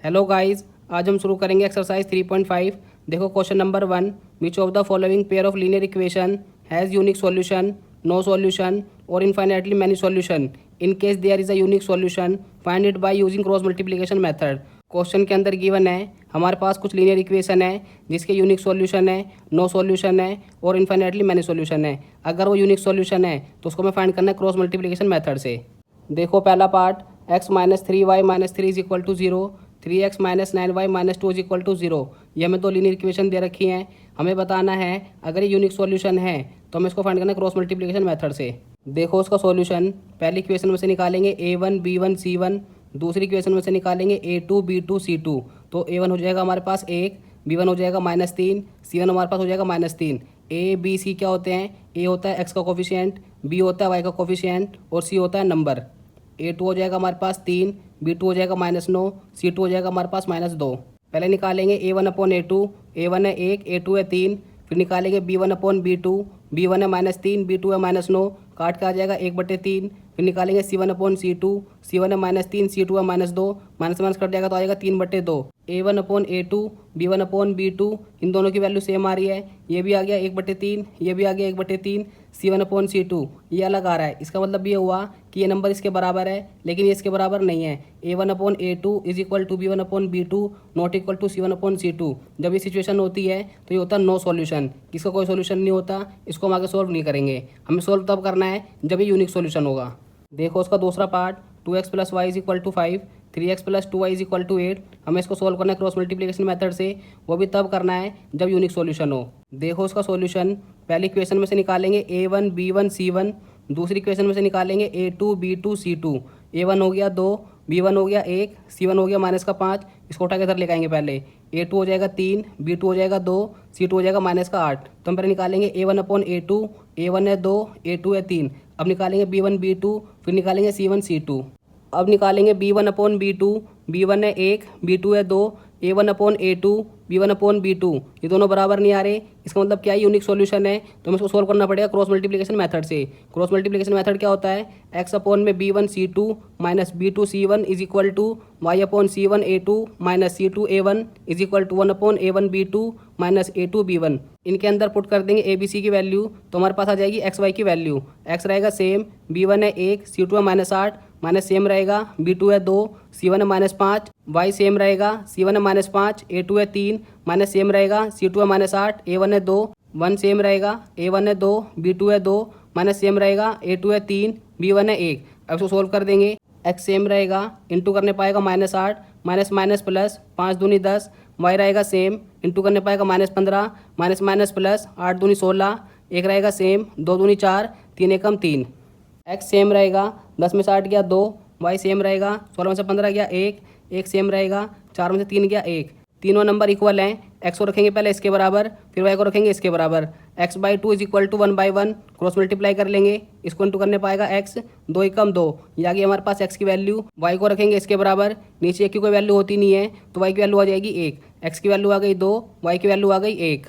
Hello guys, आज हम शुरू करेंगे एक्सरसाइज 3.5। देखो question number 1, which of the following pair of linear equation has unique solution, no solution और infinitely many solution. In case there is a unique solution find it by using cross multiplication method. Question के अंदर given है हमारे पास कुछ linear equation है जिसके unique solution है, no solution है और इनफाइनाइटली मैनी सॉल्यूशन है। अगर वो यूनिक सॉल्यूशन है तो उसको हमें फाइंड करना है क्रॉस मल्टीप्लिकेशन मेथड से। देखो पहला part, x minus 3y minus 3 is equal to 0, 3x minus 9y minus 2 is equal to 0। ये हमें दो लीनियर इक्वेशन दे रखी हैं। हमें बताना है अगर ये यूनिक सॉल्यूशन है तो हमें इसको फाइंड करना है क्रॉस मल्टीप्लिकेशन मेथड से। देखो उसका सॉल्यूशन पहली इक्वेशन में से निकालेंगे a1 b1 c1, दूसरी इक्वेशन में से निकालेंगे a2 b2 c2। तो a1 हो जाएगा हमारे पास 1, b1 हो जाएगा -3, c1 हमारे पास हो जाएगा -3। a b c क्या होते हैं? a होता है x का कोफिशिएंट, b होता है y का कोफिशिएंट और c होता है नंबर। a2 हो जाएगा हमारे पास 3, b2 हो जाएगा -9, c2 हो जाएगा हमारे पास -2। पहले निकालेंगे a1 अपॉन a2, a1 है 1, a2 है 3। फिर निकालेंगे b1 अपॉन b2, b1 है -3, b2 है -9, काट के आ जाएगा 1/3। फिर निकालेंगे c1 अपॉन c2, c1 है -3, c2 है -2, माइनस माइनस कट जाएगा तो आएगा 3/2। a1 upon a2, b1 upon b2, इन दोनों की वैल्यू सेम आ रही है। ये भी आ गया 1/3, ये भी आ गया 1/3। c1 अपॉन c2 ये अलग आ रहा है, इसका मतलब ये हुआ कि ये नंबर इसके बराबर है, लेकिन ये इसके बराबर नहीं है। a1 upon a2 is equal to b1 upon b2 not equal to c1 upon c2। जब ये सिचुएशन होती है तो ये होता है नो सॉल्यूशन, इसका कोई सॉल्यूशन नहीं होता, इसको हम आगे सोल्व नहीं करेंगे। हमें सोल्व तब करना है जब ये यूनिक सॉल्यूशन होगा। देखो उसका दूसरा part, 2x plus y is equal to 5, 3x plus 2y is equal to 8। हमें इसको सोल्व करना है क्रॉस मल्टीप्लिकेशन मेथड से, वो भी तब करना है जब यूनिक सॉल्यूशन हो। देखो उसका सॉल्यूशन पहली इक्वेशन में से निकालेंगे a1 b1 c1, दूसरी इक्वेशन में से निकालेंगे a2 b2 c2। a1 हो गया 2, b1 हो गया 1, c1 हो गया -5। इसको उठा के इधर लेकर आएंगे। पहले a2 हो जाएगा 3, b2 हो जाएगा 2, c2 हो जाएगा -8। तो हम पहले निकालेंगे a1 अपॉन a2, a1 है 2, a2 है 3। अब निकालेंगे b1 b2, फिर निकालेंगे c1 c2। अब निकालेंगे b1 अपॉन b2, b1 है 1, b2 है 2, a1 upon a2, b1 upon b2। ये दोनों बराबर नहीं आ रहे, इसका मतलब क्या है? यूनिक सॉल्यूशन है, तो हमें इसको सोल्व करना पड़ेगा क्रॉस मल्टीप्लिकेशन मेथड से। क्रॉस मल्टीप्लिकेशन मेथड क्या होता है? x अपॉन में b1 c2 minus b2 c1 is equal to y upon c1 a2 minus c2 a1 is equal to 1 upon a1 b2 minus a2 b1। इनके अंदर put कर देंगे a b c की value, तो हमारे पास आ जाएगी x y की वैल्यू। x रहेगा सेम, b1 है 1, c2 है -8, माइनस सेम रहेगा, b2 है 2, c1 है -5, y सेम रहेगा, c1 है -5, a2 है 3, माइनस सेम रहेगा, c2 है -8, a1 है 2, 1 सेम रहेगा, a1 है 2, b2 है 2, माइनस सेम रहेगा, a2 है 3, b1 है 1। अब इसको सोल्व कर देंगे, x सेम रहेगा, इंटू करने पाएगा -8, माइनस माइनस प्लस, 5 दूनी 10, y रहेगा सेम, इंटू करने पाएगा -15, माइनस माइनस प्लस, 8 दूनी 16, एक रहेगा सेम, 2 दूनी 4, 3 एकम 3। x सेम रहेगा, 10 में से 8 गया 2, y सेम रहेगा, 16 में से 15 गया 1, 1 सेम रहेगा, 4 में से 3 गया 1। तीनों नंबर इक्वल हैं, x को रखेंगे पहले इसके बराबर, फिर y को रखेंगे इसके बराबर। x/2 is equal to 1/1, cross multiply कर लेंगे, इसको इंटू करने पाएगा x, 2 एकम 2, ये आ गई हमारे पास x की वैल्यू। y को रखेंगे इसके बराबर, नीचे एक की कोई वैल्यू होती नहीं है तो y की वैल्यू आ जाएगी 1, x की वैल्यू आ गई 2, y की वैल्यू आ गई 1।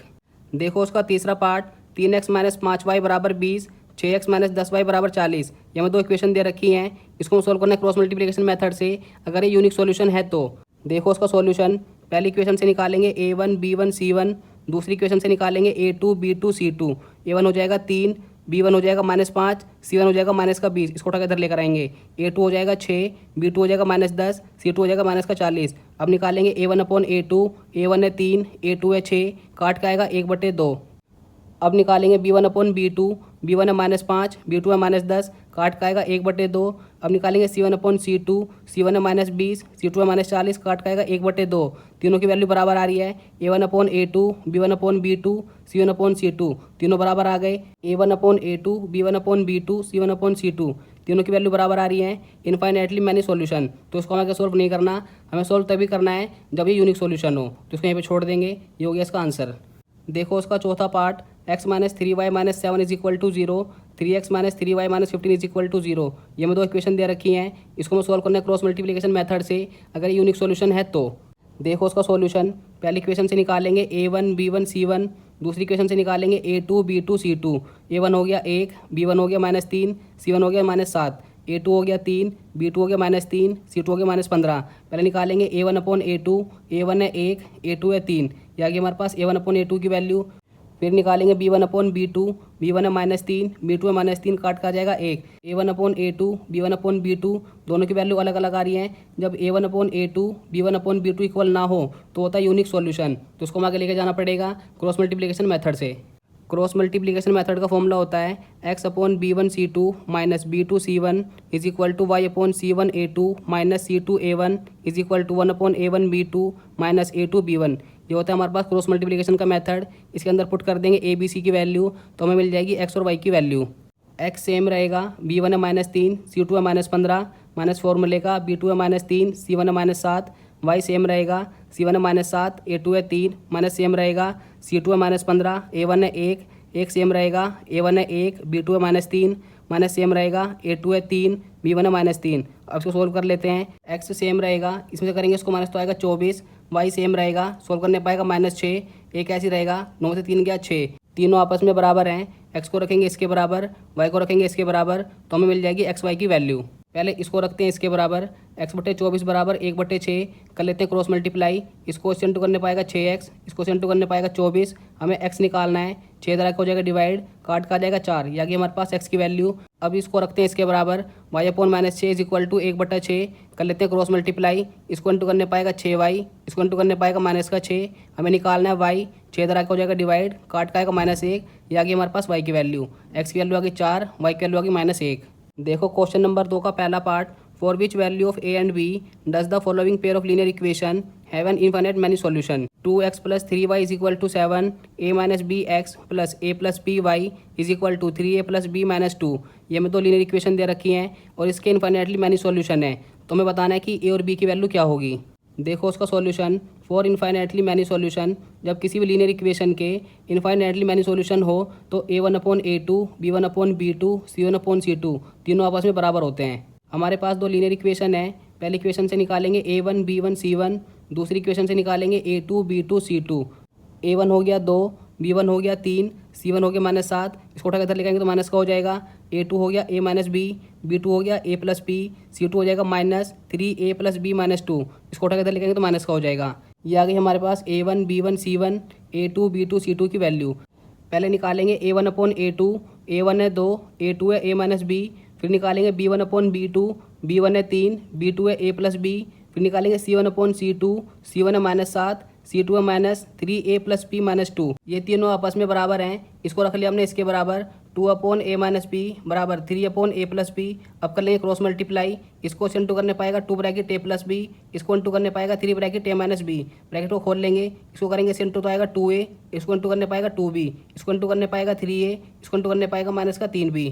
देखो उसका तीसरा पार्ट, 3x माइनस 5y बराबर 20, 6x माइनस 10y बराबर 40। ये हमें दो इक्वेशन दे रखी हैं, इसको हम सोल्व करना है क्रॉस मल्टीप्लिकेशन मेथड से, अगर ये यूनिक सॉल्यूशन है तो। देखो उसका सॉल्यूशन पहली इक्वेशन से निकालेंगे a1 b1 c1, दूसरी इक्वेशन से निकालेंगे a2 b2 c2। a1 हो जाएगा 3, b1 हो जाएगा -5, c1 हो जाएगा -20। इसको उठा के इधर लेकर आएंगे, a2 हो जाएगा 6, b2 हो जाएगा -10, c2 हो जाएगा -40। अब निकालेंगे a1 अपॉन a2, a1 है 3, a2 है 6, काट के आएगा 1/2। अब निकालेंगे b1 अपॉन b2, b1 है -5, b2 है -10, काट का आएगा 1/2। अब निकालेंगे c1 अपॉन c2, c1 है -20, c2 है -40, काट का आएगा 1/2। तीनों की वैल्यू बराबर आ रही है, a1 upon a2, b1 upon b2, c1 upon c2, तीनों बराबर आ गए। a1 upon a2, b1 upon b2, c1 upon c2, तीनों की वैल्यू बराबर आ रही है। इनफाइनाइटली मैनी सॉल्यूशन, तो इसको हमें सोल्व नहीं करना, हमें सोल्व तभी करना है जब ये यूनिक सॉल्यूशन हो, तो इसको यहीं पे छोड़ देंगे। ये हो गया इसका आंसर। देखो उसका चौथा part, x minus 3y minus 7 is equal to 0, 3x minus 3y minus 15 is equal to 0। ये हमें दो इक्वेशन दे रखी हैं, इसको हमें सोल्व करना है क्रॉस मल्टीप्लिकेशन मेथड से, अगर ये यूनिक सॉल्यूशन है तो। देखो उसका सॉल्यूशन पहली इक्वेशन से निकालेंगे a1 b1 c1, दूसरी इक्वेशन से निकालेंगे a2 b2 c2। a1 हो गया 1, b1 हो गया -3, c1 हो गया -7। A2 हो गया 3, B2 हो गया -3, C2 हो गया -15। पहले निकालेंगे A1/A2, A1 है 1, A2 है 3, ये आ गया हमारे पास A1/A2 की वैल्यू। फिर निकालेंगे B1/B2, B1 है -3, B2 है -3, काट का आ जाएगा 1। A1/A2, B1/B2 दोनों की वैल्यू अलग अलग आ रही हैं। जब A1/A2, B1/B2 इक्वल ना हो तो होता है यूनिक सॉल्यूशन, तो उसको हम आगे लेके जाना पड़ेगा क्रॉस मल्टीप्लिकेशन मेथड से। क्रॉस मल्टीप्लिकेशन मेथड का फॉर्मूला होता है x/B1C2 minus B2C1 is equal to y/C1A2 minus C2A1 is equal to 1/A1B2 minus A2B1। ये होता है हमारे पास क्रॉस मल्टीप्लिकेशन का मेथड। इसके अंदर पुट कर देंगे ए बी सी की वैल्यू, तो हमें मिल जाएगी x और y की वैल्यू। x सेम रहेगा, B1 है -3, C2 है -15, माइनस फॉर्मूले का B2 है -3, C1 है -7। y सेम रहेगा, C1 है -7, A2 है 3, माइनस सेम रहेगा, C2 है -15, A1 है 1, 1 सेम रहेगा, A1 है 1, B2 है -3, माइनस सेम रहेगा, A2 है 3, B1 है -3। अब इसको सोल्व कर लेते हैं। x सेम रहेगा, इसमें से करेंगे इसको माइनस तो आएगा 24, y सेम रहेगा, सोल्व करने पाएगा -6, एक ऐसी रहेगा, 9 से 3 गया 6, तीनों आपस में बराबर हैं। x को रखेंगे इसके बराबर, y को रखेंगे इसके बराबर, तो हमें मिल जाएगी x y की वैल्यू। पहले इसको रखते हैं इसके बराबर, x/24 बराबर 1/6 कर लेते हैं क्रॉस मल्टीप्लाई। इसको सेंटू करने पाएगा 6x, इसको सेंटू करने पाएगा 24। हमें x निकालना है, 6 तरह का हो जाएगा डिवाइड, काट का आ जाएगा 4, या कि हमारे पास x की वैल्यू। अब इसको रखते हैं इसके बराबर, y/-6 इज इक्वल टू 1/6 कर लेते हैं क्रॉस मल्टीप्लाई। इसको इंटू करने पाएगा 6y, इसको इंटू करने पाएगा -6। हमें निकालना है y, 6 तरह का हो जाएगा डिवाइड, काट का आएगा -1, या कि हमारे पास y की वैल्यू। x की वैल्यू आ गई 4, y की वैल्यू आ गई -1। देखो क्वेश्चन नंबर 2 का पहला part, for which value of a and b does the following pair of linear equation have an infinite many solution. 2x + 3y is equal to 7, a - bx plus a + by is equal to 3a + b - 2। ये हमें दो linear equation दे रखी हैं और इसके infinitely many solution है, तो हमें बताना है कि a और b की वैल्यू क्या होगी। देखो उसका solution, for infinitely many solution, जब किसी भी लीनियर इक्वेशन के इनफाइनाइटली मैनी सॉल्यूशन हो तो A1/A2, B1/B2, C1/C2 तीनों आपस में बराबर होते हैं। हमारे पास दो लीनियर इक्वेशन है, पहली इक्वेशन से निकालेंगे A1 B1 C1, दूसरी इक्वेशन से निकालेंगे A2 B2 C2। A1 हो गया 2, B1 हो गया 3, C1 हो गया -7, इसको उठा के इधर लिखेंगे तो माइनस का हो जाएगा। A2 हो गया A - b, B2 हो गया A + b, C2 हो जाएगा -3a + b - 2, इसको उठा के इधर लिखेंगे तो माइनस का हो जाएगा। ये आ गई हमारे पास A1 B1 C1, A2 B2 C2 की वैल्यू। पहले निकालेंगे A1/A2, A1 है 2, A2 है A - b, फिर निकालेंगे B1/B2, B1 है 3, B2 है A + b, फिर निकालेंगे C1/C2, C1 है -7, C2 है -3a + b - 2। ये तीनों आपस में बराबर हैं, इसको रख लिया हमने इसके बराबर, 2/a - b बराबर 3/a + b। अब कर लेंगे क्रॉस मल्टीप्लाई, इसको इंटू करने पाएगा 2 ब्रैकेट a + b, इसको इंटू करने पाएगा 3 ब्रैकेट a - b, ब्रैकेट को खोल लेंगे, इसको करेंगे इसे इंटू तो आएगा 2a, इसको इंटू करने पाएगा 2b, इसको इंटू करने पाएगा 3a, इसको इंटू करने पाएगा -3b।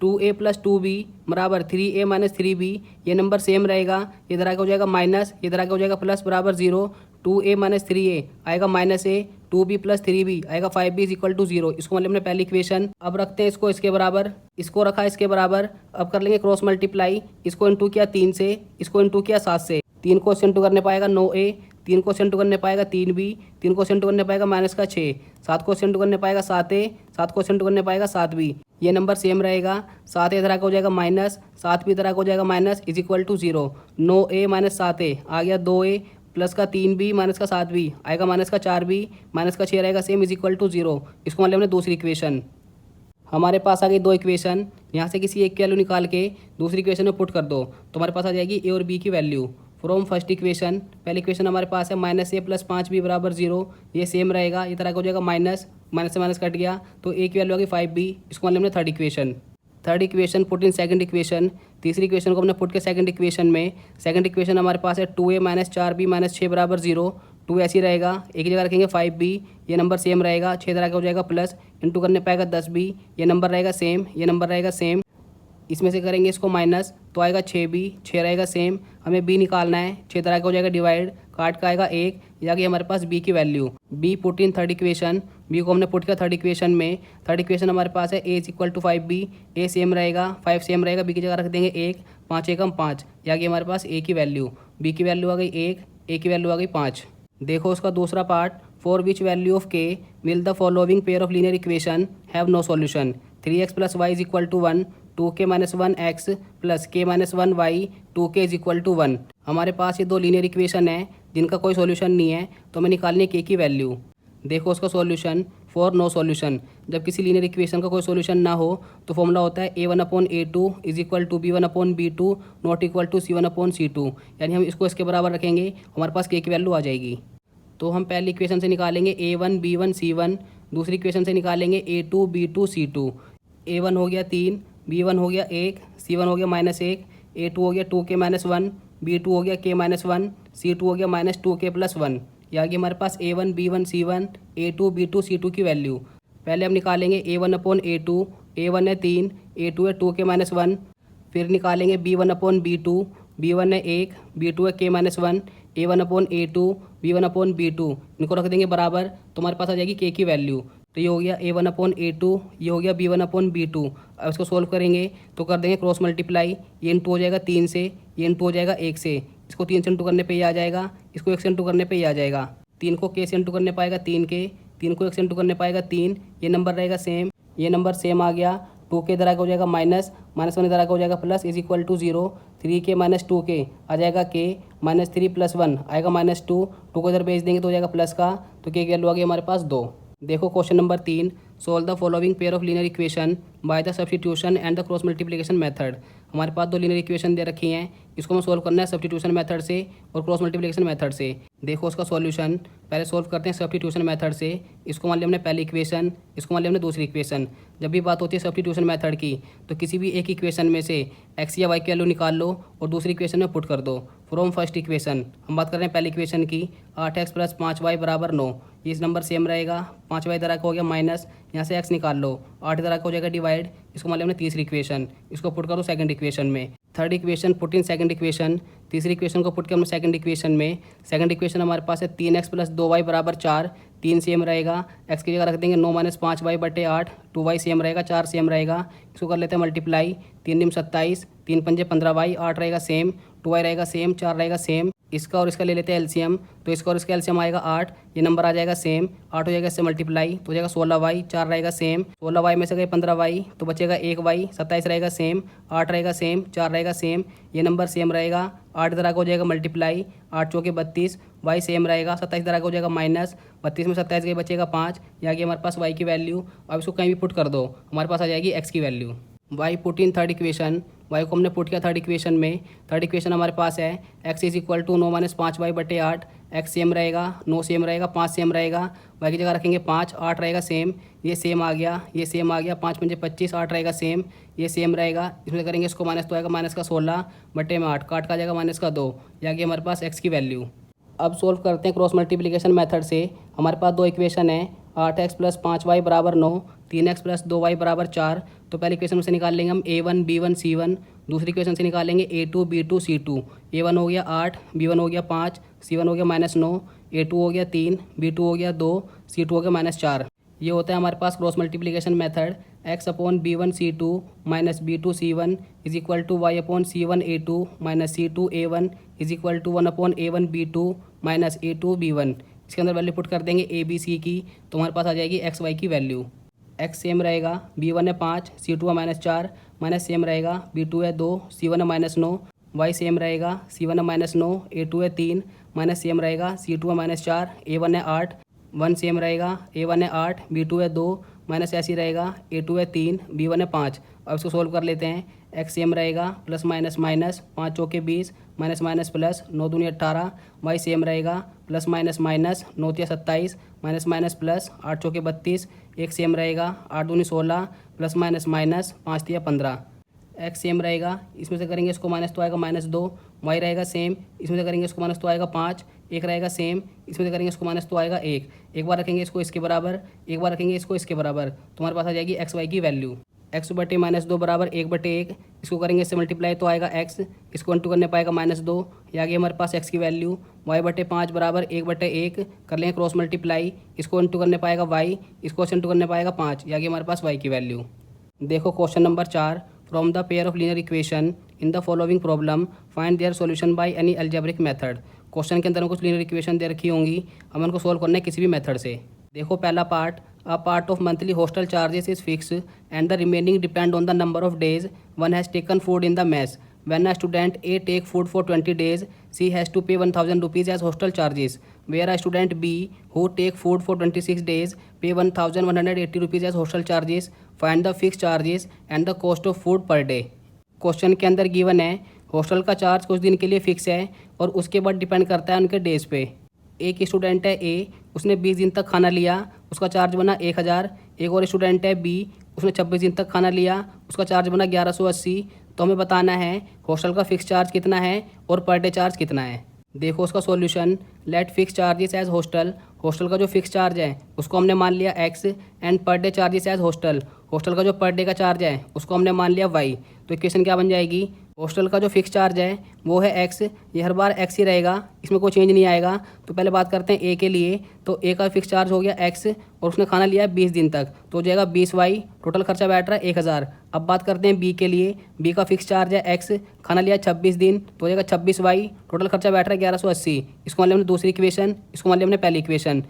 2a + 2b बराबर 3a - 3b, ये नंबर सेम रहेगा, इधर आगे हो जाएगा माइनस, इधर आगे हो जाएगा प्लस, बराबर 0। 2a - 3a आएगा -a, 2b + 3b आएगा 5b इज इक्वल टू 0। इसको मतलब हमने पहली इक्वेशन। अब रखते हैं इसको इसके बराबर, इसको रखा इसके बराबर। अब कर लेंगे क्रॉस मल्टीप्लाई, इसको इंटू किया 3 से, इसको इंटू किया 7 से, 3 को इंटू करने पाएगा 9a, 3 को इंटू करने पाएगा 3b, 3 को इंटू करने पाएगा -6, 7 को इंटू करने पाएगा 7a, 7 को इंटू करने पाएगा 7b। ये नंबर सेम रहेगा, 7 इधर आगे हो जाएगा माइनस, 7b इधर आगे हो जाएगा minus is equal to 0। 9a - 7a आ गया 2a, प्लस का 3b माइनस का 7b आएगा -4b, -6 रहेगा सेम इज इक्वल टू 0। इसको मतलब हमने दूसरी इक्वेशन। हमारे पास आ गई दो इक्वेशन, यहाँ से किसी एक की वैल्यू निकाल के दूसरी इक्वेशन में पुट कर दो तो हमारे पास आ जाएगी a और b की वैल्यू। फ्रॉम फर्स्ट इक्वेशन, पहली इक्वेशन हमारे पास है -a + 5b बराबर 0, ये सेम रहेगा, ये तरह का हो जाएगा माइनस, माइनस से माइनस कट गया तो a की वैल्यू आ गई 5b। इसको मतलब हमने third equation. Third equation put in second equation, तीसरी इक्वेशन को हमने पुट के सेकंड इक्वेशन में। सेकंड इक्वेशन हमारे पास है 2a - 4b - 6 बराबर 0, 2 ऐसी रहेगा, एक जगह रखेंगे 5b, ये नंबर सेम रहेगा, 6 तरह का हो जाएगा प्लस, इंटू करने पाएगा 10b, ये नंबर रहेगा सेम, ये नंबर रहेगा सेम। इसमें से करेंगे इसको माइनस तो आएगा 6b, 6 रहेगा सेम। हमें b निकालना है, 6 तरह का हो जाएगा डिवाइड, काट का आएगा 1, या कि हमारे पास b की value. b put in third equation, b को हमने पुट किया थर्ड इक्वेशन में। थर्ड इक्वेशन हमारे पास है a is equal to 5b, a same रहेगा, 5 सेम रहेगा, b की जगह रख देंगे 1, 5 एकम 5, या कि हमारे पास a की वैल्यू। b की वैल्यू आ गई 1, a की वैल्यू आ गई 5। देखो उसका दूसरा part, for which value of k will the following pair of linear equation have no solution. 3x + y is equal to 1, 2k-1 x plus k-1 y 2k is equal to 1। हमारे पास ये दो linear equation है जिनका कोई solution नहीं है, तो हमें निकालनी है k की वैल्यू। देखो उसका सॉल्यूशन फॉर नो सॉल्यूशन। जब किसी लीनियर इक्वेशन का कोई सॉल्यूशन ना हो तो फॉर्मूला होता है a1/a2 is equal to b1/b2 not equal to c1/c2। यानी हम इसको इसके बराबर रखेंगे, हमारे पास k की वैल्यू आ जाएगी। तो हम पहली इक्वेशन से निकालेंगे a1 b1 c1, दूसरी इक्वेशन से निकालेंगे a2 b2 c2। a1 हो गया 3, b1 हो गया 1, c1 हो गया -1, a2 हो गया 2k-1, b2 हो गया k-1, c2 हो गया -2k+1। ये आ गई हमारे पास a1 b1 c1 a2 b2 c2 की वैल्यू। पहले हम निकालेंगे a1/a2, a1 है 3, a2 है 2k-1, फिर निकालेंगे b1/b2, b1 है 1, b2 है k-1, a1/a2, b1/b2, इनको रख देंगे बराबर, तो हमारे पास आ जाएगी k की वैल्यू। तो ये हो गया a1/a2, ये हो गया b1/b2। अब इसको सोल्व करेंगे तो कर देंगे क्रॉस मल्टीप्लाई, ये इंटू हो जाएगा 3 से, ये इंटू हो जाएगा 1 से, इसको 3 से इंटू करने पे ये आ जाएगा, इसको 1 से इंटू करने पे ये आ जाएगा। 3 को k से इंटू करने पाएगा 3k, 3 को 1 से इंटू करने पाएगा 3, ये नंबर रहेगा सेम, ये नंबर सेम आ गया। 2k इधर आगे हो जाएगा माइनस, -1 इधर आगे हो जाएगा plus, is equal to 0। 3k - 2k आ जाएगा k, -3 + 1 आएगा -2, 2 को इधर भेज देंगे तो हो जाएगा प्लस का, तो k की वैल्यू आ गई हमारे पास 2। देखो question number 3, solve the following pair of linear equation by the substitution and the cross multiplication method. हमारे पास दो लीनियर इक्वेशन दे रखी हैं, इसको हमें सोल्व करना है सब्स्टिट्यूशन मेथड से और क्रॉस मल्टीप्लिकेशन मेथड से। देखो उसका सॉल्यूशन पहले सोल्व करते हैं सब्स्टिट्यूशन मेथड से। इसको मान लिया हमने पहली इक्वेशन, इसको मान लिया हमने दूसरी इक्वेशन। जब भी बात होती है सब्स्टिट्यूशन मेथड की तो किसी भी एक इक्वेशन में से x या y की वैल्यू निकाल लो और दूसरी इक्वेशन में पुट कर दो। फ्रॉम फर्स्ट इक्वेशन हम बात कर रहे हैं पहली इक्वेशन की, 8x + 5y = 9, ये इस नंबर सेम रहेगा। 5y इधर आके हो गया माइनस, यहाँ से x निकाल लो, 8 इधर आके हो जाएगा डिवाइड, इसको मान लिया हमने तीसरी इक्वेशन, इसको पुट करो सेकंड इक्वेशन में। Third equation put in second equation, तीसरी इक्वेशन को पुट किया हमने सेकंड इक्वेशन में। सेकंड इक्वेशन हमारे पास है 3x + 2y = 4, 3 सेम रहेगा, x की जगह रख देंगे 9 - 5y/8, 2y सेम रहेगा, 4 सेम रहेगा, इसको कर लेते हैं मल्टीप्लाई, 3 दूनी 27, 3 पंजे 15y, 8 रहेगा सेम, 2y रहेगा सेम, 4 रहेगा सेम। इसका और इसका ले लेते हैं एलसीएम, तो इसका और इसका एलसीएम आएगा 8, ये नंबर आ जाएगा सेम, 8 हो जाएगा इससे मल्टीप्लाई तो हो जाएगा 16y, 4 रहेगा सेम, 16y में से गए 15y तो बचेगा 1y, 27 रहेगा सेम, 8 रहेगा सेम, 4 रहेगा सेम, ये नंबर सेम रहेगा। 8 इधर आगे हो जाएगा मल्टीप्लाई, 8 चौके 32, y सेम रहेगा, 27 इधर आगे हो जाएगा माइनस, 32 में 27 गए बचेगा 5, ये आ गई हमारे पास y की वैल्यू। अब इसको कहीं भी पुट कर दो, हमारे पास आ जाएगी x की value. y put in third equation, y को हमने पुट किया थर्ड इक्वेशन में। थर्ड इक्वेशन हमारे पास है x is equal to 9 - 5y/8, x same रहेगा, 9 सेम रहेगा, 5 सेम रहेगा, y की जगह रखेंगे 5, 8 रहेगा सेम, ये सेम आ गया, ये सेम आ गया, 5 पंजे 25, 8 रहेगा सेम, ये सेम रहेगा, इसमें करेंगे इसको माइनस तो आएगा -16/8, काट का जाएगा -2, ये आ गया हमारे पास x की वैल्यू। अब सोल्व करते हैं क्रॉस मल्टीप्लिकेशन मेथड से। हमारे पास दो इक्वेशन है, 8x + 5y = 9, 3x + 2y = 4। तो पहली इक्वेशन से निकाल लेंगे हम a1 b1 c1, दूसरी इक्वेशन से निकालेंगे a2 b2 c2। a1 हो गया 8, b1 हो गया 5, c1 हो गया -9, a2 हो गया 3, b2 हो गया 2, c2 हो गया -4। ये होता है हमारे पास cross multiplication method. x/b1 c2 - b2 c1 is equal to y/c1 a2 - c2 a1 is equal to 1/a1 b2 - a2 b1। इसके अंदर वैल्यू पुट कर देंगे a b c की, तो हमारे पास आ जाएगी x y की वैल्यू। x सेम रहेगा, b1 है 5, c2 है -4, माइनस सेम रहेगा, b2 है 2, c1 है -9, y सेम रहेगा, c1 है -9, a2 है 3, माइनस सेम रहेगा, c2 है -4, a1 है 8, 1 सेम रहेगा, a1 है 8, b2 है 2, माइनस ऐसे ही रहेगा, a2 है 3, b1 है 5। अब इसको सोल्व कर लेते हैं। x सेम रहेगा, प्लस माइनस माइनस, 5 चौके 20, माइनस माइनस प्लस, 9 दूनी 18, y सेम रहेगा, प्लस माइनस माइनस, 9 तिया 27, माइनस माइनस प्लस, 8 चौके 32, 1 सेम रहेगा, 8 दूनी 16, प्लस माइनस माइनस, 5 तिया 15। x सेम रहेगा, इसमें से करेंगे इसको माइनस तो आएगा -2, y रहेगा सेम, इसमें से करेंगे इसको माइनस तो आएगा 5, 1 रहेगा सेम, इसमें से करेंगे इसको माइनस तो आएगा 1, एक बार रखेंगे इसको इसके बराबर, एक बार रखेंगे इसको इसके बराबर, तो हमारे पास आ जाएगी एक्स वाई की वैल्यू। x बटे -2 बराबर 1/1, इसको करेंगे इससे मल्टीप्लाई तो आएगा x, इसको इंटू करने पाएगा -2, ये आ गई हमारे पास x की वैल्यू। y बटे 5 बराबर 1/1, कर लेंगे क्रॉस मल्टीप्लाई, इसको इंटू करने पाएगा y, इसको इंटू करने पाएगा 5, ये आ गई हमारे पास y की वैल्यू। देखो question number 4, from the pair of linear equation in the following problem find their solution by any algebraic method. Question के अंदर कुछ लीनियर इक्वेशन दे रखी होंगी, हमें उनको सोल्व करना है किसी भी मेथड से। देखो पहला part, A part of monthly hostel charges is fixed and the remaining depend on the number of days one has taken food in the mess. When a student A take food for 20 days, she has to pay 1000 rupees as hostel charges. Where a student B who take food for 26 days pay 1180 rupees as hostel charges. Find the fixed charges and the cost of food per day. Question के अंदर given है hostel का charge कुछ दिन के लिए fix है और उसके बाद डिपेंड करता है उनके डेज पे। एक स्टूडेंट है ए, उसने 20 दिन तक खाना लिया, उसका चार्ज बना 1000। एक और स्टूडेंट है बी, उसने 26 दिन तक खाना लिया, उसका चार्ज बना 1180। तो हमें बताना है हॉस्टल का फिक्स चार्ज कितना है और पर डे चार्ज कितना है। देखो उसका solution. Let fix charges as hostel, hostel का जो फिक्स चार्ज है उसको हमने मान लिया x and per day charges as hostel, hostel का जो पर डे का चार्ज है उसको हमने मान लिया y। तो इक्वेशन क्या बन जाएगी, हॉस्टल का जो फिक्स चार्ज है वो है x, ये हर बार x ही रहेगा, इसमें कोई चेंज नहीं आएगा। तो पहले बात करते हैं a के लिए। तो a का फिक्स चार्ज हो गया x और उसने खाना लिया है 20 दिन तक, तो हो जाएगा 20y, टोटल खर्चा बैठ रहा है 1000। अब बात करते हैं b के लिए। b का फिक्स चार्ज है x, खाना लिया 26 दिन, तो हो जाएगा 26y, टोटल खर्चा बैठ रहा है 1180। इसको मान लिया हमने दूसरी इक्वेशन, इसको मान लिया हमने पहली इक्वेशन।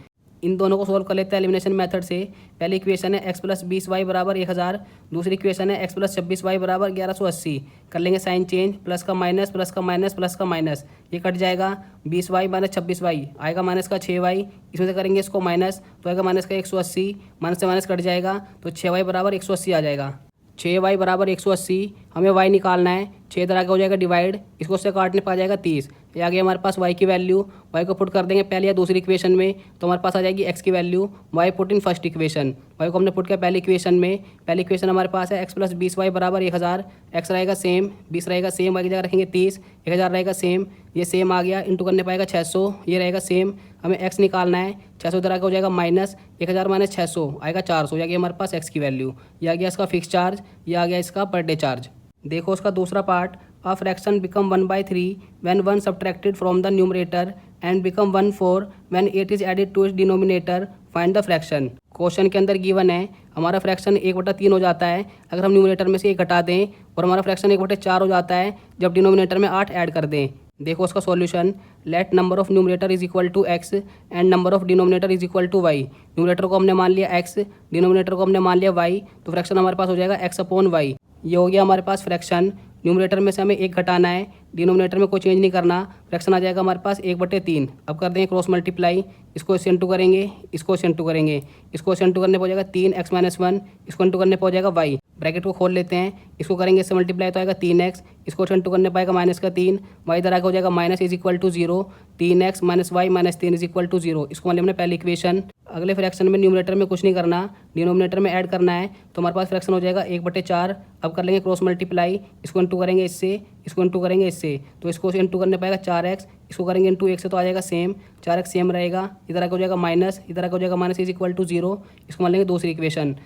इन दोनों को सोल्व कर लेते हैं एलिमिनेशन मेथड से। पहली इक्वेशन है x प्लस 20y बराबर 1000, दूसरी इक्वेशन है x प्लस 26y बराबर 1180। कर लेंगे साइन चेंज, प्लस का माइनस, प्लस का माइनस, प्लस का माइनस, ये कट जाएगा। 20y माइनस 26y आएगा माइनस का 6y, इसमें से करेंगे इसको माइनस तो आएगा माइनस का 180, माइनस से माइनस कट जाएगा तो 6y बराबर 180 आ जाएगा। 6y बराबर 180, हमें y निकालना है। 6 इधर आगे हो जाएगा डिवाइड, इसको उससे काटने पर आ जाएगा 30। ये आ गया हमारे पास y की वैल्यू। y को पुट कर देंगे पहले या दूसरी इक्वेशन में, तो हमारे पास आ जाएगी x की value. y put in first equation, y को हमने पुट किया पहली इक्वेशन में। पहली इक्वेशन हमारे पास है x प्लस 20y बराबर 1000, x रहेगा सेम, 20 रहेगा सेम, y की जगह रखेंगे 30, 1000 रहेगा सेम, ये सेम आ गया, इंटू करने पाएगा 600, ये रहेगा सेम। हमें x निकालना है, 600 इधर आगे हो जाएगा माइनस, 1000 माइनस 600 आएगा 400, ये आ गया हमारे पास x की वैल्यू। ये आ गया इसका फिक्स चार्ज, ये आ गया इसका पर डे चार्ज। देखो उसका दूसरा part. A fraction become 1/3 when 1 subtracted from the numerator and become 1/4 when 8 is added to its denominator. Find the fraction. Question के अंदर गिवन है हमारा फ्रैक्शन 1/3 हो जाता है अगर हम न्यूमरेटर में से 1 घटा दें, और हमारा फ्रैक्शन 1/4 हो जाता है जब डिनोमिनेटर में 8 ऐड कर दें। देखो उसका solution. Let number of numerator is equal to x and number of denominator is equal to y। Numerator को हमने मान लिया x, डिनोमिनेटर को हमने मान लिया y, तो फ्रैक्शन हमारे पास हो जाएगा x/y। ये हो गया हमारे पास फ्रैक्शन। न्यूमरेटर में से हमें 1 घटाना है, डिनोमिनेटर में कोई चेंज नहीं करना, फ्रैक्शन आ जाएगा हमारे पास 1/3। अब कर देंगे क्रॉस मल्टीप्लाई, इसको इससे इंटू करेंगे, इसको इससे इंटू करेंगे, इसको इससे इंटू करने पर हो जाएगा 3x - 1, इसको इंटू करने पर हो जाएगा y। ब्रैकेट को खोल लेते हैं, इसको करेंगे इससे मल्टीप्लाई तो आएगा 3x, इसको इंटू करने पाएगा माइनस का 3, y इधर आगे हो जाएगा minus is equal to 0, 3x - y - 3 is equal to 0। इसको मान लिया हमने पहली इक्वेशन। अगले फ्रैक्शन में न्यूमरेटर में कुछ नहीं करना, डिनोमिनेटर में ऐड करना है, तो हमारे पास फ्रैक्शन हो जाएगा 1/4। अब कर लेंगे क्रॉस मल्टीप्लाई, इसको इंटू करेंगे इससे, इसको इंटू करेंगे इससे, तो इसको इंटू करने पाएगा 4x, इसको करेंगे इंटू 1 से तो आ जाएगा सेम, 4x सेम रहेगा, इधर आगे हो जाएगा माइनस, इधर आगे हो जाएगा माइनस इज इक्वल टू 0। इसको मान लेंगे दूसरी इक्वेशन।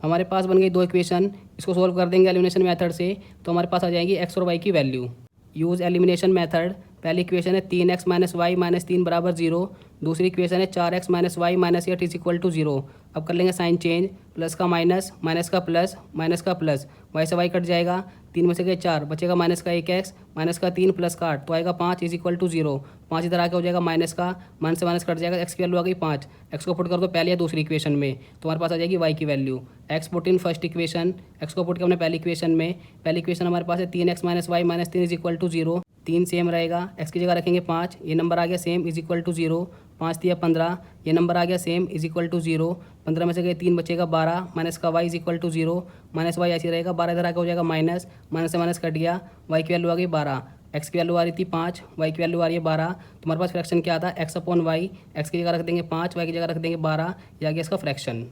हमारे पास बन गई 2 इक्वेशन, इसको सोल्व कर देंगे एलिमिनेशन मेथड से, तो हमारे पास आ जाएगी x और y की वैल्यू। Use elimination method. पहली इक्वेशन है 3x - y - 3 बराबर 0, दूसरी इक्वेशन है 4x - y - 8 is equal to 0। अब कर लेंगे साइन चेंज, प्लस का माइनस, माइनस का प्लस, माइनस का प्लस, y से y कट जाएगा, 3 में से गए 4, बचेगा माइनस का 1x, माइनस का 3 प्लस का 8 तो आएगा 5 इज इक्वल टू 0। 5 इधर आके हो जाएगा माइनस का, माइनस से माइनस कट जाएगा, x की वैल्यू आ गई 5, x को पुट कर दो पहले या दूसरी इक्वेशन में, तो हमारे पास आ जाएगी y की value. x put in first equation, x को पुट किया हमने पहली इक्वेशन में, पहली इक्वेशन हमारे पास है 3x - y - 3 is equal to 0, 3 same रहेगा, x की जगह रखेंगे 5, ये नंबर आ गया सेम इज इक्वल टू 0, 5 दिया 15, ये नंबर आ गया सेम इज इक्वल टू 0, 15 में से गए 3 बचेगा 12, माइनस का y is equal to 0, minus y ऐसे रहेगा, 12 इधर आके हो जाएगा माइनस, माइनस से माइनस कट गया, y की वैल्यू आ गई 12, x की वैल्यू आ रही थी 5, y की वैल्यू आ रही है 12, तो हमारे पास फ्रैक्शन क्या आता है x/y, x की जगह रख देंगे 5, y की जगह रख देंगे 12, ये आ गया इसका फ्रैक्शन।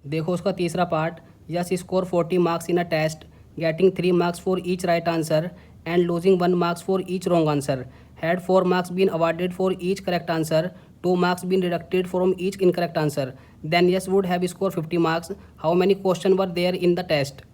देखो उसका तीसरा part. Yash score 40 marks in a test, getting 3 marks for each right answer and losing 1 marks for each wrong answer. Had 4 marks been awarded for each correct answer, 2 marks been deducted from each incorrect answer, then yes would have scored 50 marks. How many questions were there in the test?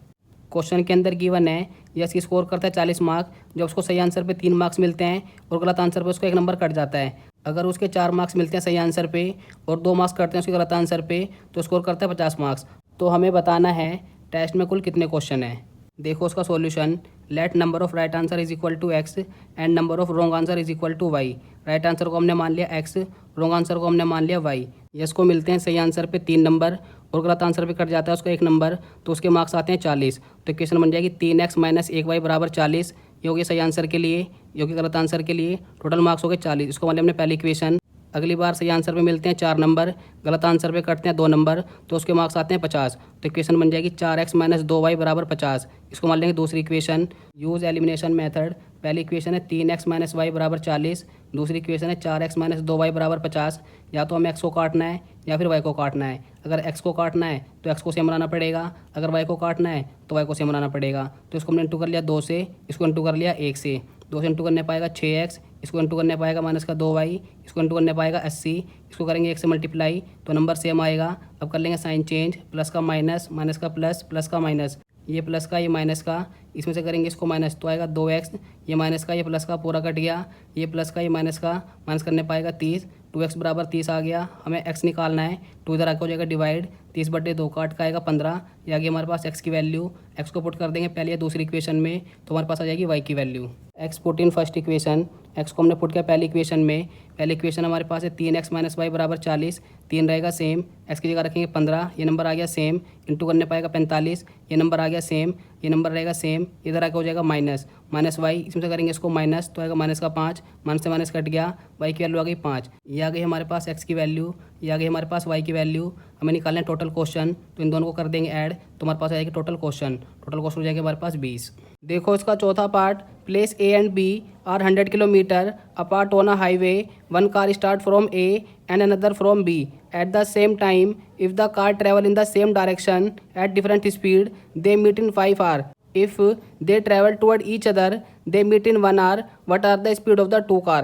Question के अंदर given है yes की score करता है 40 mark, जब उसको सही answer पे 3 मार्क्स मिलते हैं और गलत आंसर पे उसको 1 नंबर कट जाता है। अगर उसके 4 मार्क्स मिलते हैं सही आंसर पे और 2 मार्क्स कटते हैं उसके गलत आंसर पे, तो स्कोर करता है 50 मार्क्स। तो हमें बताना है टेस्ट में कुल कितने क्वेश्चन हैं। देखो उसका solution. Let number of right answer is equal to x and number of wrong answer is equal to y। Right answer को हमने मान लिया x, रॉन्ग आंसर को हमने मान लिया y। यस को मिलते हैं सही आंसर पे 3 नंबर और गलत आंसर पे कट जाता है उसका 1 नंबर, तो उसके मार्क्स आते हैं 40। तो इक्वेशन बन जाएगी 3x - 1y बराबर 40। ये हो गया सही आंसर के लिए, ये हो गया गलत आंसर के लिए। टोटल मार्क्स हो गए 40। इसको मान लिया हमने पहली इक्वेशन। अगली बार सही आंसर पे मिलते हैं 4 नंबर, गलत आंसर पे कटते हैं 2 नंबर, तो उसके मार्क्स आते हैं 50। तो इक्वेशन बन जाएगी 4x - 2y बराबर 50। इसको मान लेंगे दूसरी इक्वेशन। Use elimination method. पहली इक्वेशन है 3x - y बराबर 40, दूसरी इक्वेशन है 4x - 2y बराबर 50। या तो हमें x को काटना है या फिर y को काटना है। अगर x को काटना है तो x को सेम बनाना पड़ेगा, अगर y को काटना है तो y को सेम बनाना पड़ेगा। तो इसको हमने इंटू कर लिया 2 से, इसको इंटू कर लिया 1 से। 2 से इंटू करने पाएगा 6x, इसको इंटू करने पाएगा माइनस का 2y, इसको इंटू करने पाएगा 80, इसको करेंगे 1 से मल्टीप्लाई तो नंबर सेम आएगा। अब कर लेंगे साइन चेंज, प्लस का माइनस, माइनस का प्लस, प्लस का माइनस, ये प्लस का ये माइनस का, इसमें से करेंगे इसको माइनस तो आएगा 2x, ये माइनस का ये प्लस का पूरा कट गया, ये प्लस का ये माइनस का, माइनस करने पाएगा 30, 2x बराबर 30 आ गया। हमें x निकालना है, 2 इधर आके हो जाएगा डिवाइड, 30/2 काट का आएगा 15। ये आ गई हमारे पास x की वैल्यू। x को पुट कर देंगे पहले या दूसरी इक्वेशन में तो हमारे पास आ जाएगी y की value. x put in first equation. x को हमने पुट किया पहली इक्वेशन में। पहली इक्वेशन हमारे पास है 3x - y बराबर 40, 3 रहेगा सेम, x की जगह रखेंगे 15, ये नंबर आ गया सेम, इंटू करने पाएगा 45, ये नंबर आ गया सेम, ये नंबर रहेगा सेम, इधर आके हो जाएगा माइनस, माइनस y, इसमें से करेंगे इसको माइनस तो आएगा माइनस का 5, माइनस से माइनस कट गया, y की वैल्यू आ गई 5। ये आ गई हमारे पास x की वैल्यू, ये आ गई हमारे पास y की वैल्यू। हमें निकालना है टोटल क्वेश्चन, तो इन दोनों को कर देंगे ऐड तो हमारे पास आ जाएगी टोटल क्वेश्चन। टोटल क्वेश्चन हो जाएगा हमारे पास 20। देखो इसका चौथा part. Place A and B are 100 kilometre apart on a highway. One car start from A and another from B at the same time. If the car travel in the same direction at different speed, they meet in 5 hours. If they travel toward each other, they meet in 1 hour. What are the speed of the two car?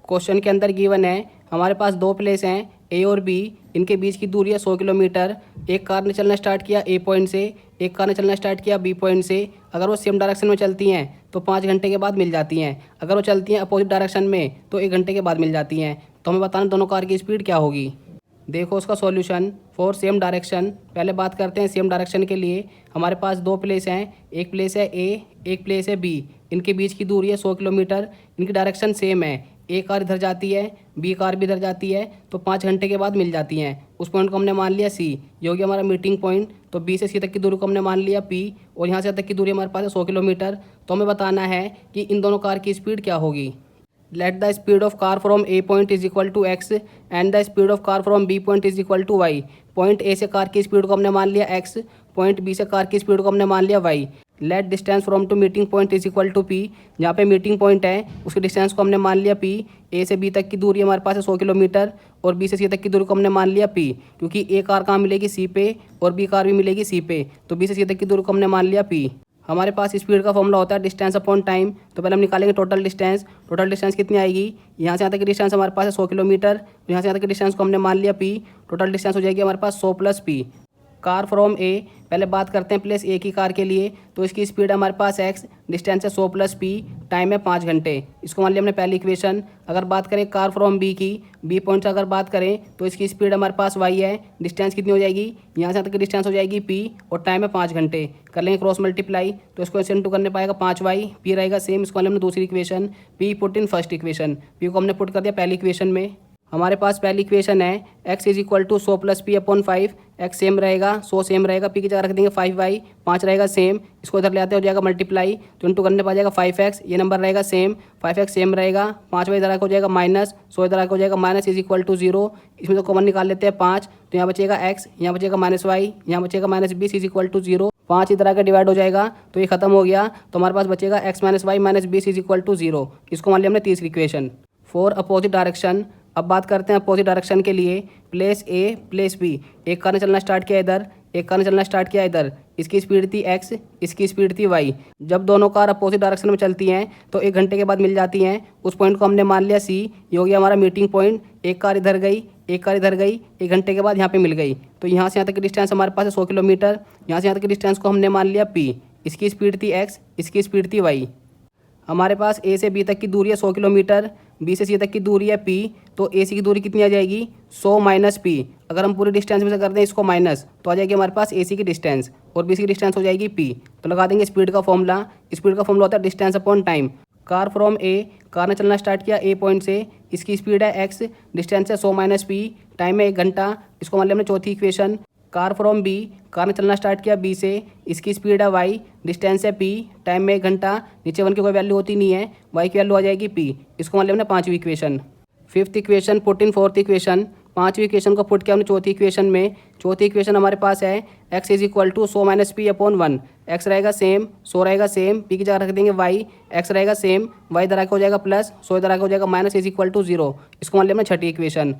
Question के अंदर given है हमारे पास 2 place हैं ए और B, इनके बीच की दूरी है 100 किलोमीटर। एक कार ने चलना स्टार्ट किया ए पॉइंट से, एक कार ने चलना स्टार्ट किया बी पॉइंट से। अगर वो सेम डायरेक्शन में चलती हैं तो 5 घंटे के बाद मिल जाती हैं, अगर वो चलती हैं अपोजिट डायरेक्शन में तो 1 घंटे के बाद मिल जाती हैं। तो हमें बताना दोनों कार की स्पीड क्या होगी। देखो उसका सॉल्यूशन फॉर सेम डायरेक्शन। पहले बात करते हैं सेम डायरेक्शन के लिए। हमारे पास 2 प्लेस हैं, एक प्लेस है ए, एक प्लेस है बी। इनके बीच की दूरी है 100 किलोमीटर, इनकी डायरेक्शन सेम है। ए कार इधर जाती है, बी कार भी इधर जाती है, तो 5 घंटे के बाद मिल जाती हैं। उस पॉइंट को हमने मान लिया सी, ये हो गया हमारा मीटिंग पॉइंट। तो बी से सी तक की दूरी को हमने मान लिया पी, और यहाँ से तक की दूरी हमारे पास है 100 किलोमीटर। तो हमें बताना है कि इन दोनों कार की स्पीड क्या होगी। Let the speed of car from A point is equal to x and the speed of car from B point is equal to y. Point A से कार की स्पीड को हमने मान लिया एक्स, पॉइंट बी से car की speed को हमने मान लिया y. Let distance from to meeting point is equal to p. जहाँ पे मीटिंग पॉइंट है उसके डिस्टेंस को हमने मान लिया पी। ए से बी तक की दूरी हमारे पास है 100 किलोमीटर, और बी से सी तक की दूरी को हमने मान लिया पी, क्योंकि ए कार कहाँ मिलेगी सी पे और बी कार भी मिलेगी सी पे। तो बी से सी तक की दूरी को हमने मान लिया पी। हमारे पास स्पीड का फॉर्मूला होता है डिस्टेंस अपॉन टाइम। तो पहले हम निकालेंगे टोटल डिस्टेंस। टोटल डिस्टेंस कितनी आएगी, यहाँ से यहाँ तक की डिस्टेंस हमारे पास है 100 किलोमीटर, तो यहाँ से यहाँ तक की डिस्टेंस को हमने मान लिया पी। टोटल डिस्टेंस हो जाएगी हमारे पास 100 प्लस पी। कार फ्रॉम ए, पहले बात करते हैं प्लेस ए की कार के लिए। तो इसकी स्पीड हमारे पास एक्स, डिस्टेंस है 100 प्लस पी, टाइम है 5 घंटे। इसको मान लिया हमने पहली इक्वेशन। अगर बात करें कार फ्रॉम बी की, बी पॉइंट से अगर बात करें तो इसकी स्पीड हमारे पास वाई है, डिस्टेंस कितनी हो जाएगी, यहाँ से तक की डिस्टेंस हो जाएगी पी, और टाइम है 5 घंटे। कर लेंगे क्रॉस मल्टीप्लाई, तो इसको ऐसे इंटू करने पाएगा 5y, पी रहेगा सेम। इसको हमने दूसरी equation, P put in first equation. P को हमने पुट कर दिया पहली इक्वेशन में। हमारे पास पहली इक्वेशन है x is equal to 100 plus p upon 5। X same रहेगा, 100 सेम रहेगा, पी की जगह रख देंगे 5y, 5 रहेगा सेम। इसको इधर ले आते हो जाएगा मल्टीप्लाई, तो इंटू करने पा जाएगा 5x, ये नंबर रहेगा सेम, 5x सेम रहेगा, 5y इधर हो जाएगा माइनस, 100 इधर हो जाएगा माइनस इज इक्वल टू 0। इसमें तो कॉमन निकाल लेते हैं 5, तो यहाँ बचेगा x, यहाँ बचेगा माइनस वाई, यहाँ बचेगा माइनस 20 इज इक्वल टू 0। 5 इधर आकर डिवाइड हो जाएगा तो ये खत्म हो गया। तो हमारे पास बचेगा x minus y minus 20 is equal to 0। इसको मान लिया हमने तीसरी इक्वेशन। For opposite direction. अब बात करते हैं अपोजिट डायरेक्शन के लिए। प्लेस ए प्लेस बी, एक कार ने चलना स्टार्ट किया इधर, एक कार ने चलना स्टार्ट किया इधर। इसकी स्पीड थी एक्स, इसकी स्पीड थी वाई। जब दोनों कार अपोजिट डायरेक्शन में चलती हैं तो 1 घंटे के बाद मिल जाती हैं। उस पॉइंट को हमने मान लिया सी, ये हो गया हमारा मीटिंग पॉइंट। एक कार इधर गई, एक कार इधर गई, 1 घंटे के बाद यहाँ पे मिल गई। तो यहाँ से यहाँ तक की डिस्टेंस हमारे पास है 100 किलोमीटर। यहाँ से यहाँ तक की डिस्टेंस को हमने मान लिया पी। इसकी स्पीड थी एक्स, इसकी स्पीड थी वाई। हमारे पास ए से बी तक की दूरी है 100 किलोमीटर, बी से सी तक की दूरी है पी। तो ए सी की दूरी कितनी आ जाएगी, 100 माइनस पी। अगर हम पूरी डिस्टेंस में से कर दें इसको माइनस, तो आ जाएगी हमारे पास ए सी की डिस्टेंस, और बी सी की डिस्टेंस हो जाएगी पी। तो लगा देंगे स्पीड का फॉर्मूला। स्पीड का फॉर्मूला होता है distance upon time. Car from A, car ने चलना स्टार्ट किया ए पॉइंट से, इसकी स्पीड है एक्स, डिस्टेंस है 100 माइनस पी, टाइम है 1 घंटा, इसको मान लिया हमने चौथी equation. Car from B, car ने चलना स्टार्ट किया बी से, इसकी स्पीड है वाई, डिस्टेंस है पी, टाइम में 1 घंटा, नीचे 1 की कोई वैल्यू होती नहीं है, वाई की वैल्यू आ जाएगी पी, इसको मान लिया हमने पाँचवीं equation. Fifth equation put in fourth equation, पाँचवीं इक्वेशन को पुट किया हमने चौथी इक्वेशन में। चौथी इक्वेशन हमारे पास है x is equal to 100 minus p upon 1, x रहेगा सेम, 100 रहेगा सेम, पी की जगह रख देंगे वाई, एक्स रहेगा सेम, वाई इधर आके हो जाएगा प्लस, 100 इधर आके हो जाएगा माइनस, इज इक्वल टू 0, इसको मान लिया हमने छठी इक्वेशन।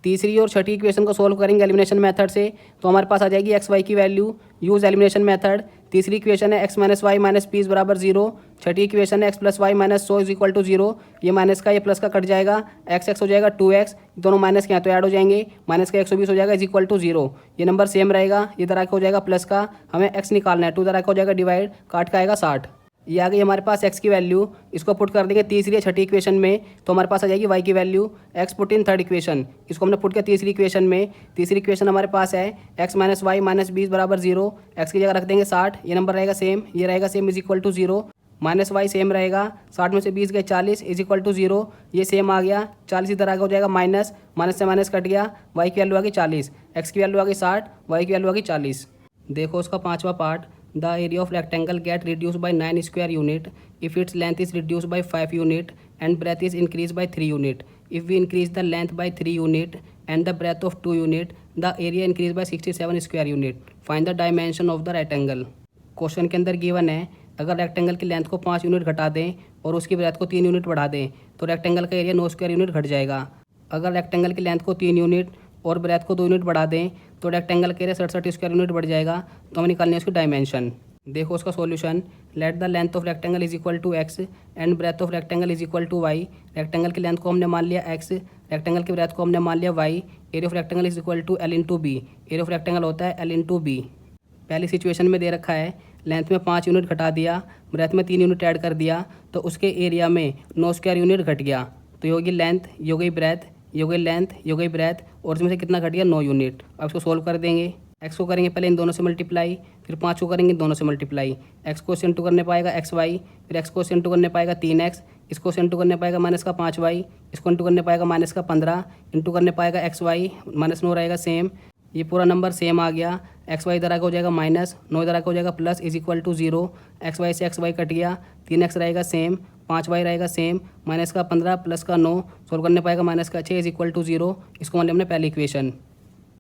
तीसरी और छठी इक्वेशन को सोल्व करेंगे एलिमिनेशन मेथड से, तो हमारे पास आ जाएगी एक्स वाई की वैल्यू, यूज एलिमिनेशन मेथड। तीसरी इक्वेशन है x minus y minus p is बराबर 0, छठी इक्वेशन है x plus y minus 100 is equal to 0, ये माइनस का ये प्लस का कट जाएगा, एक्स एक्स हो जाएगा 2x, दोनों माइनस के यहाँ तो ऐड हो जाएंगे, माइनस का 120 हो जाएगा इज इक्वल टू 0, ये नंबर सेम रहेगा, इधर आके हो जाएगा प्लस का, हमें x निकालना है, 2 इधर आके हो जाएगा डिवाइड, काट का आएगा 60, ये आ गई हमारे पास x की वैल्यू। इसको पुट कर देंगे तीसरी या छठी इक्वेशन में, तो हमारे पास आ जाएगी y की value, x put in third equation, इसको हमने पुट किया तीसरी इक्वेशन में। तीसरी इक्वेशन हमारे पास है x माइनस वाई माइनस 20 बराबर 0, x की जगह रख देंगे 60, ये नंबर रहेगा सेम, ये रहेगा same is equal to 0, minus y same रहेगा, 60 में से 20 गए 40 इज इक्वल टू 0, ये सेम आ गया, 40 इधर आगे हो जाएगा माइनस, माइनस से माइनस कट गया, y की वैल्यू आ गई 40, x की वैल्यू आ गई 60, y की वैल्यू आ गई 40। देखो उसका पाँचवा part, the area of rectangle get reduce by 9 square unit if its length is reduce by 5 unit and breadth is increase by 3 unit, if we increase the length by 3 unit and the breadth of 2 unit the area increase by 67 square unit, find the dimension of the rectangle. Question के अंदर given है अगर rectangle की length को 5 unit घटा दें और उसकी ब्रेथ को 3 यूनिट बढ़ा दें तो रेक्टेंगल का एरिया 9 स्क्वायर यूनिट घट जाएगा। अगर रेक्टेंगल की लेंथ को 3 यूनिट और ब्रेथ को 2 यूनिट बढ़ा दें तो रेक्टेंगल के एरिया 67 स्क्वायर यूनिट बढ़ जाएगा, तो हमें निकालनी है उसकी डायमेंशन। देखो उसका solution, let the length of rectangle is equal to x and breadth of rectangle is equal to y, rectangle की लेंथ को हमने मान लिया एक्स, रेक्टेंगल की ब्रेथ को हमने मान लिया y, area of rectangle is equal to L into B, area of rectangle होता है एल इंटू बी। पहली सिचुएशन में दे रखा है लेंथ में 5 यूनिट घटा दिया, ब्रेथ में 3 यूनिट ऐड कर दिया, तो उसके एरिया में 9 स्क्वायर यूनिट घट गया, तो ये होगी लेंथ, ये हो गई ब्रेथ, ये हो गई लेंथ, ये हो गई ब्रेथ, और इसमें से कितना घट गया 9 यूनिट। अब इसको सोल्व कर देंगे, एक्स को करेंगे पहले इन दोनों से मल्टीप्लाई, फिर 5 को करेंगे इन दोनों से मल्टीप्लाई, एक्स को इंटू करने पाएगा एक्स वाई, फिर एक्स को इंटू करने पाएगा 3x, इसको इंटू करने पाएगा माइनस का 5y, इसको इंटू करने पाएगा माइनस का 15, इंटू करने पाएगा एक्स वाई, माइनस 9 रहेगा सेम, ये पूरा नंबर सेम आ गया, एक्स वाई इधर आके हो जाएगा माइनस, 9 इधर आके हो जाएगा plus, is equal to 0, x y से एक्स वाई कट गया, 3x रहेगा सेम, 5y रहेगा सेम, माइनस का 15 प्लस का 9, सोल्व करने पाएगा माइनस का 6 इज इक्वल टू 0, इसको मान लिया हमने पहली इक्वेशन।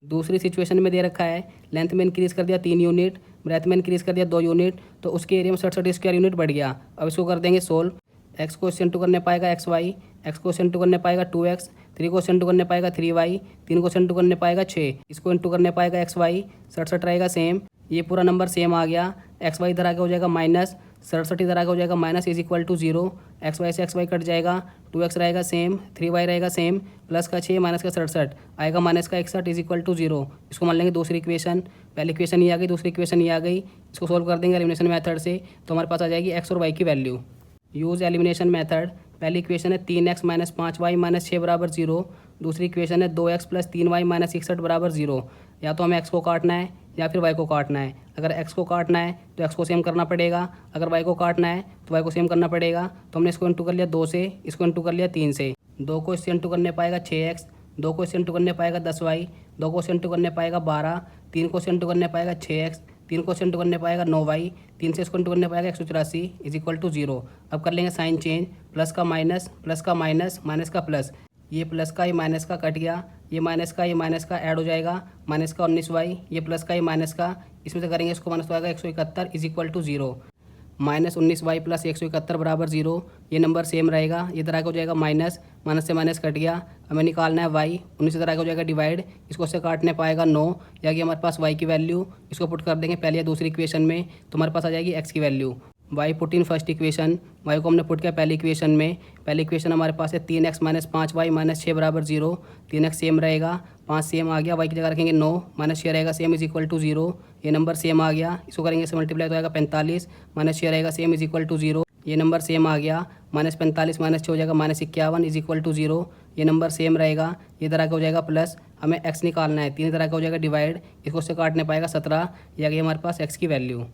दूसरी सिचुएशन में दे रखा है लेंथ में इंक्रीज़ कर दिया 3 यूनिट, ब्रेथ में इंक्रीज़ कर दिया 2 यूनिट, तो उसके एरिया में 67 स्क्वायर यूनिट बढ़ गया। अब इसको कर देंगे सोल्व, एक्स को इंटू करने पाएगा एक्स वाई, एक्स को इंटू करने पाएगा 2x, 3 को इंटू करने पाएगा 3y, 3 को इंटू करने पाएगा 6, इसको इंटू करने पाएगा एक्स वाई, 67 रहेगा सेम, ये पूरा नंबर सेम आ गया, एक्स वाई इधर आगे हो जाएगा माइनस, 67 इधर आगे हो जाएगा minus, is equal to 0, x y से एक्स वाई कट जाएगा, 2x रहेगा सेम, 3y रहेगा सेम, प्लस का 6 माइनस का 67 आएगा माइनस का 61 इज इक्वल टू 0, इसको मान लेंगे दूसरी इक्वेशन। पहली इक्वेशन ये आ गई, दूसरी इक्वेशन ये आ गई, इसको सोल्व कर देंगे एलिमिनेशन मेथड से, तो हमारे पास आ जाएगी एक्स और वाई की वैल्यू। यूज़ एलिमिनेशन मेथड, पहली इक्वेशन है 3x माइनस 5y माइनस 6 बराबर 0, दूसरी इक्वेशन है 2x प्लस 3y माइनस 61 बराबर 0। या तो हमें x को काटना है या फिर y को काटना है। अगर x को काटना है तो x को सेम करना पड़ेगा, अगर y को काटना है तो y को सेम करना पड़ेगा। तो हमने इसको इंटू कर लिया 2 से, इसको इंटू कर लिया 3 से, 2 को इससे इंटू करने पाएगा 6x, 2 को इससे इंटू करने पाएगा 10y, 2 को इससे इंटू करने पाएगा 12, 3 को इससे इंटू करने पाएगा 6x, 3 को इंटू करने पाएगा 9y, 3 से इसको इंटू करने पाएगा 184 इज इक्वल टू 0। अब कर लेंगे साइन चेंज, प्लस का माइनस, प्लस का माइनस, माइनस का प्लस, ये प्लस का ये माइनस का कट गया, ये माइनस का ये माइनस का ऐड हो जाएगा, माइनस का 19y, ये प्लस का ये माइनस का, इसमें से करेंगे इसको माइनस हो जाएगा 171 is equal to 0, minus 19y plus 171 बराबर 0, ये नंबर सेम रहेगा, ये तरह का हो जाएगा माइनस, माइनस से माइनस कट गया, हमें निकालना है y, 19 तरह का हो जाएगा डिवाइड, इसको उससे काटने पाएगा 9, या कि हमारे पास y की वैल्यू, इसको पुट कर देंगे पहले या दूसरी इक्वेशन में, तो हमारे पास आ जाएगी x की value. y put in first equation, y को हमने पुट किया पहली इक्वेशन में, पहली इक्वेशन हमारे पास है 3x माइनस 5y माइनस 6 बराबर 0, 3x सेम रहेगा, 5 सेम आ गया, y की जगह रखेंगे 9, माइनस 6 रहेगा सेम इज इक्वल टू 0, ये नंबर सेम आ गया, इसको करेंगे इससे मल्टीप्लाई तो आएगा 45, माइनस 6 रहेगा सेम इज इक्वल टू 0, ये नंबर सेम आ गया, माइनस 45 माइनस 6 हो जाएगा माइनस 51 इज इक्वल टू 0, ये नंबर सेम रहेगा, ये तरह का हो जाएगा प्लस, हमें x निकालना है, 3 तरह का हो जाएगा डिवाइड, इसको उससे काटने पाएगा 17, या कि हमारे पास x की वैल्यू।